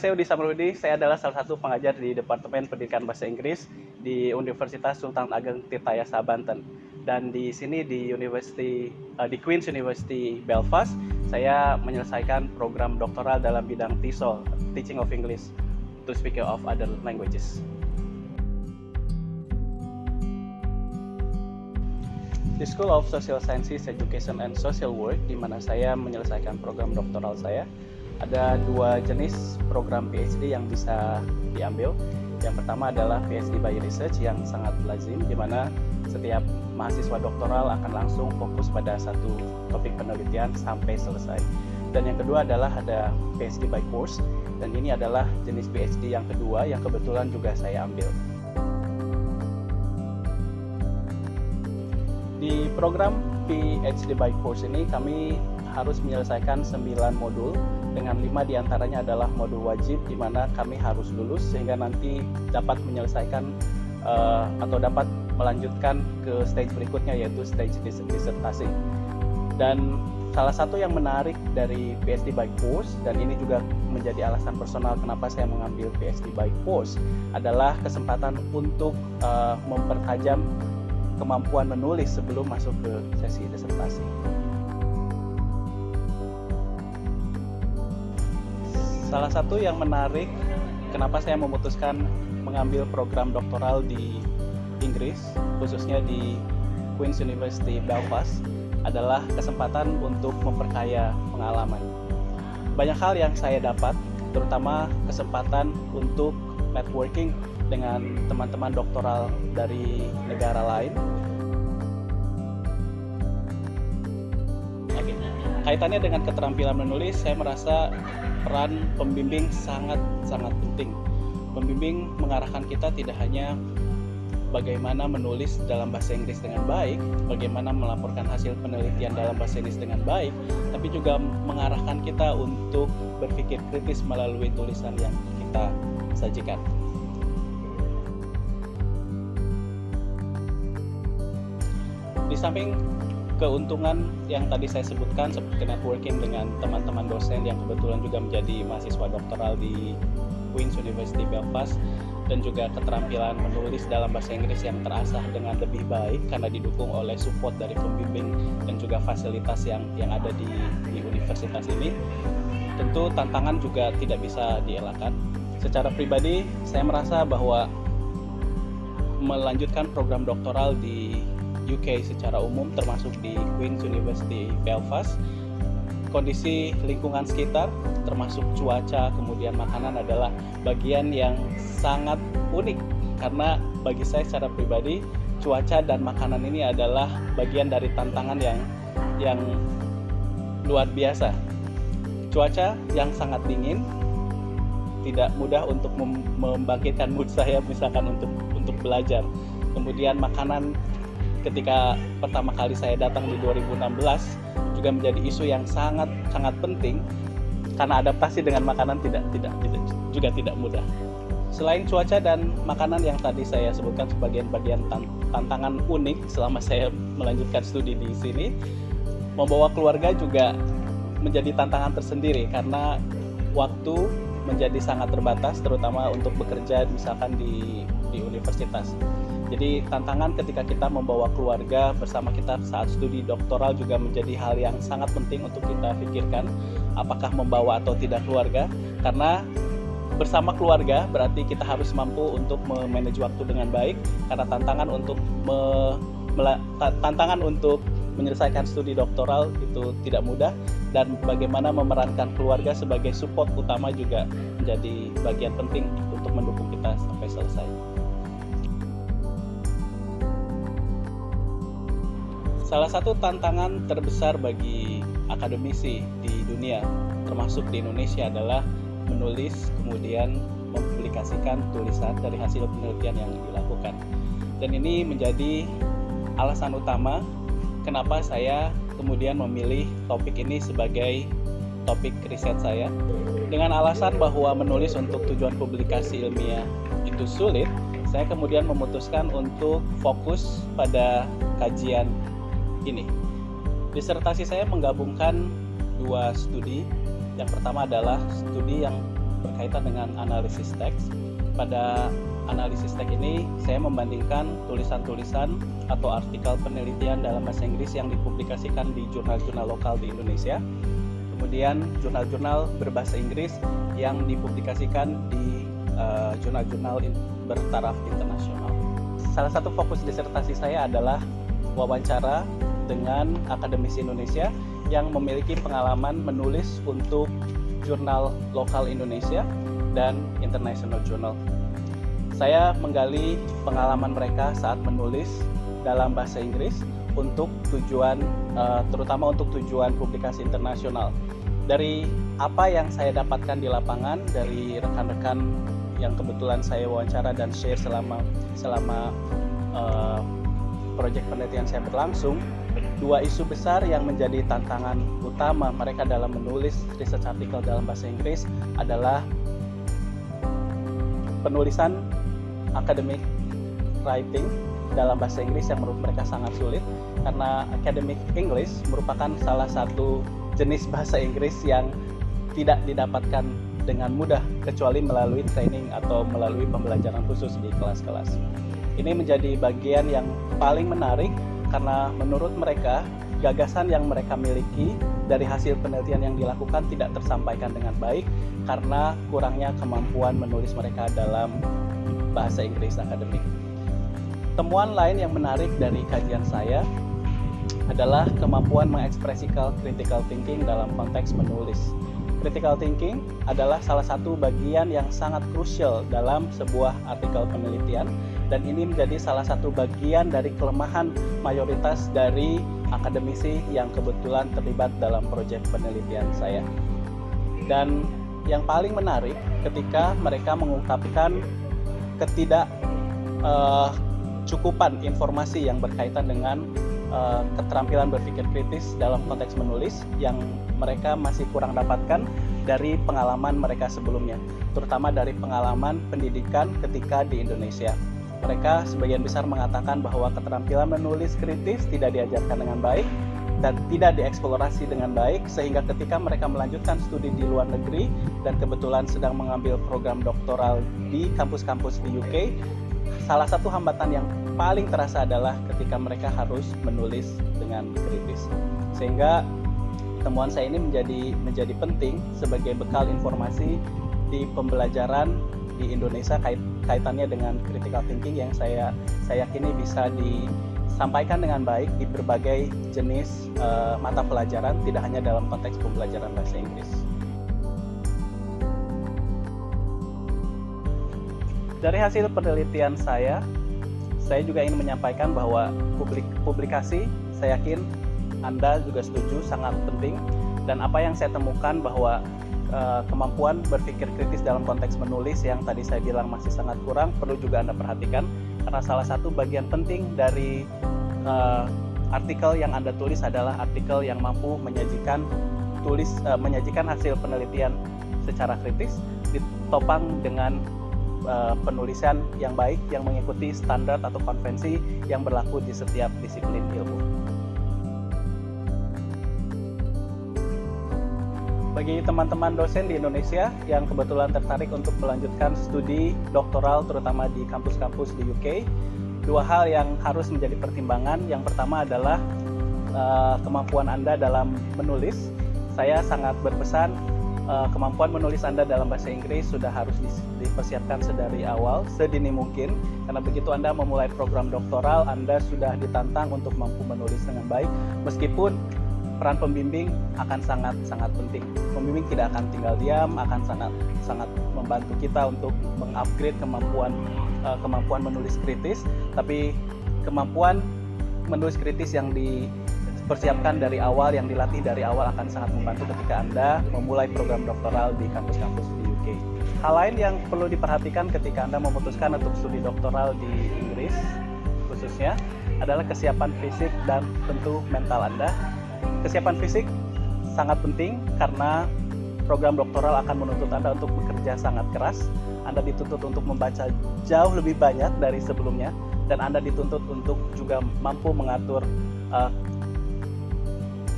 saya Udi Samarudi, saya adalah salah satu pengajar di Departemen Pendidikan Bahasa Inggris di Universitas Sultan Ageng Tirtayasa Banten. Dan di sini di Queen's University Belfast, saya menyelesaikan program doktoral dalam bidang TESOL, Teaching of English to Speaker of Other Languages. Di School of Social Sciences, Education and Social Work, di mana saya menyelesaikan program doktoral saya, ada dua jenis program PhD yang bisa diambil. Yang pertama adalah PhD by Research yang sangat lazim, di mana setiap mahasiswa doktoral akan langsung fokus pada satu topik penelitian sampai selesai. Dan yang kedua adalah ada PhD by Course, dan ini adalah jenis PhD yang kedua yang kebetulan juga saya ambil. Di program PhD by Course ini kami harus menyelesaikan 9 modul, dengan 5 diantaranya adalah modul wajib, di mana kami harus lulus sehingga nanti dapat menyelesaikan atau dapat melanjutkan ke stage berikutnya, yaitu stage disertasi. Dan salah satu yang menarik dari PhD by Course, dan ini juga menjadi alasan personal kenapa saya mengambil PhD by Course, adalah kesempatan untuk mempertajam kemampuan menulis sebelum masuk ke sesi disertasi. Salah satu yang menarik kenapa saya memutuskan mengambil program doktoral di Inggris, khususnya di Queen's University Belfast, adalah kesempatan untuk memperkaya pengalaman. Banyak hal yang saya dapat, terutama kesempatan untuk networking dengan teman-teman doktoral dari negara lain. Kaitannya dengan keterampilan menulis, saya merasa peran pembimbing sangat penting. Pembimbing mengarahkan kita tidak hanya bagaimana menulis dalam bahasa Inggris dengan baik, bagaimana melaporkan hasil penelitian dalam bahasa Inggris dengan baik, tapi juga mengarahkan kita untuk berpikir kritis melalui tulisan yang kita sajikan. Di samping keuntungan yang tadi saya sebutkan seperti networking dengan teman-teman dosen yang kebetulan juga menjadi mahasiswa doktoral di Queen's University Belfast, dan juga keterampilan menulis dalam bahasa Inggris yang terasah dengan lebih baik karena didukung oleh support dari pembimbing dan juga fasilitas yang ada di universitas ini. Tentu tantangan juga tidak bisa dielakkan. Secara pribadi saya merasa bahwa melanjutkan program doktoral di UK secara umum, termasuk di Queen's University Belfast, kondisi lingkungan sekitar, termasuk cuaca, kemudian makanan adalah bagian yang sangat unik. Karena bagi saya secara pribadi, cuaca dan makanan ini adalah bagian dari tantangan yang luar biasa. Cuaca yang sangat dingin, tidak mudah untuk membangkitkan mood saya misalkan untuk belajar. Kemudian makanan, ketika pertama kali saya datang di 2016 juga menjadi isu yang sangat penting karena adaptasi dengan makanan juga tidak mudah. Selain cuaca dan makanan yang tadi saya sebutkan sebagai bagian tantangan unik selama saya melanjutkan studi di sini, membawa keluarga juga menjadi tantangan tersendiri karena waktu menjadi sangat terbatas, terutama untuk bekerja misalkan di universitas. Jadi tantangan ketika kita membawa keluarga bersama kita saat studi doktoral juga menjadi hal yang sangat penting untuk kita pikirkan, apakah membawa atau tidak keluarga, karena bersama keluarga berarti kita harus mampu untuk memanage waktu dengan baik, karena tantangan untuk menyelesaikan studi doktoral itu tidak mudah, dan bagaimana memerankan keluarga sebagai support utama juga menjadi bagian penting untuk mendukung kita sampai selesai. Salah satu tantangan terbesar bagi akademisi di dunia, termasuk di Indonesia, adalah menulis kemudian mempublikasikan tulisan dari hasil penelitian yang dilakukan. Dan ini menjadi alasan utama kenapa saya kemudian memilih topik ini sebagai topik riset saya. Dengan alasan bahwa menulis untuk tujuan publikasi ilmiah itu sulit, saya kemudian memutuskan untuk fokus pada kajian ini. Disertasi saya menggabungkan dua studi. Yang pertama adalah studi yang berkaitan dengan analisis teks. Pada analisis teks ini saya membandingkan tulisan-tulisan atau artikel penelitian dalam bahasa Inggris yang dipublikasikan di jurnal-jurnal lokal di Indonesia, kemudian jurnal-jurnal berbahasa Inggris yang dipublikasikan di jurnal-jurnal bertaraf internasional. Salah satu fokus disertasi saya adalah wawancara dengan akademisi Indonesia yang memiliki pengalaman menulis untuk jurnal lokal Indonesia dan international journal. Saya menggali pengalaman mereka saat menulis dalam bahasa Inggris untuk tujuan, terutama untuk tujuan publikasi internasional. Dari apa yang saya dapatkan di lapangan, dari rekan-rekan yang kebetulan saya wawancara dan share selama proyek penelitian saya berlangsung, dua isu besar yang menjadi tantangan utama mereka dalam menulis research artikel dalam bahasa Inggris adalah penulisan academic writing dalam bahasa Inggris yang menurut mereka sangat sulit, karena academic English merupakan salah satu jenis bahasa Inggris yang tidak didapatkan dengan mudah kecuali melalui training atau melalui pembelajaran khusus di kelas-kelas. Ini menjadi bagian yang paling menarik karena menurut mereka gagasan yang mereka miliki dari hasil penelitian yang dilakukan tidak tersampaikan dengan baik karena kurangnya kemampuan menulis mereka dalam bahasa Inggris akademik. Temuan lain yang menarik dari kajian saya adalah kemampuan mengekspresikan critical thinking dalam konteks menulis. Critical thinking adalah salah satu bagian yang sangat krusial dalam sebuah artikel penelitian, dan ini menjadi salah satu bagian dari kelemahan mayoritas dari akademisi yang kebetulan terlibat dalam proyek penelitian saya. Dan yang paling menarik ketika mereka mengungkapkan ketidakcukupan informasi yang berkaitan dengan keterampilan berpikir kritis dalam konteks menulis yang mereka masih kurang dapatkan dari pengalaman mereka sebelumnya, terutama dari pengalaman pendidikan ketika di Indonesia. Mereka sebagian besar mengatakan bahwa keterampilan menulis kritis tidak diajarkan dengan baik dan tidak dieksplorasi dengan baik, sehingga ketika mereka melanjutkan studi di luar negeri dan kebetulan sedang mengambil program doktoral di kampus-kampus di UK, salah satu hambatan yang paling terasa adalah ketika mereka harus menulis dengan kritis. Sehingga temuan saya ini menjadi penting sebagai bekal informasi di pembelajaran di Indonesia kaitannya dengan critical thinking yang saya yakini bisa disampaikan dengan baik di berbagai jenis mata pelajaran, tidak hanya dalam konteks pembelajaran bahasa Inggris. Dari hasil penelitian saya juga ingin menyampaikan bahwa publikasi, saya yakin Anda juga setuju, sangat penting. Dan apa yang saya temukan bahwa kemampuan berpikir kritis dalam konteks menulis yang tadi saya bilang masih sangat kurang, perlu juga Anda perhatikan. Karena salah satu bagian penting dari artikel yang Anda tulis adalah artikel yang mampu menyajikan hasil penelitian secara kritis, ditopang dengan penulisan yang baik yang mengikuti standar atau konvensi yang berlaku di setiap disiplin ilmu. Bagi teman-teman dosen di Indonesia yang kebetulan tertarik untuk melanjutkan studi doktoral terutama di kampus-kampus di UK, dua hal yang harus menjadi pertimbangan. Yang pertama adalah kemampuan Anda dalam menulis. Saya sangat berpesan kemampuan menulis Anda dalam bahasa Inggris sudah harus dipersiapkan sedari awal, sedini mungkin, karena begitu Anda memulai program doktoral, Anda sudah ditantang untuk mampu menulis dengan baik, meskipun peran pembimbing akan sangat penting. Pembimbing tidak akan tinggal diam, akan sangat membantu kita untuk mengupgrade kemampuan menulis kritis, tapi kemampuan menulis kritis yang dipersiapkan dari awal, yang dilatih dari awal akan sangat membantu ketika Anda memulai program doktoral di kampus-kampus di UK. Hal lain yang perlu diperhatikan ketika Anda memutuskan untuk studi doktoral di Inggris khususnya adalah kesiapan fisik dan tentu mental Anda. Kesiapan fisik sangat penting karena program doktoral akan menuntut Anda untuk bekerja sangat keras. Anda dituntut untuk membaca jauh lebih banyak dari sebelumnya, dan Anda dituntut untuk juga mampu mengatur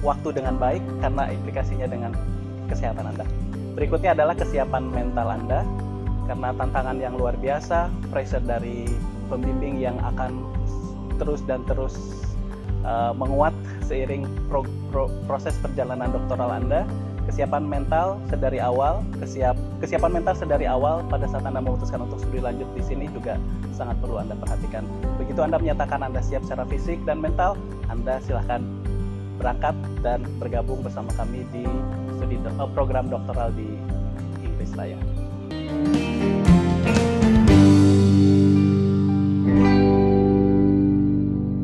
waktu dengan baik karena implikasinya dengan kesehatan Anda. Berikutnya adalah kesiapan mental Anda, karena tantangan yang luar biasa, pressure dari pembimbing yang akan terus menguat seiring proses perjalanan doktoral Anda. Kesiapan mental sedari awal, kesiapan mental sedari awal pada saat Anda memutuskan untuk studi lanjut di sini juga sangat perlu Anda perhatikan. Begitu Anda menyatakan Anda siap secara fisik dan mental, Anda silahkan berangkat dan bergabung bersama kami di program doktoral di Inggris Raya.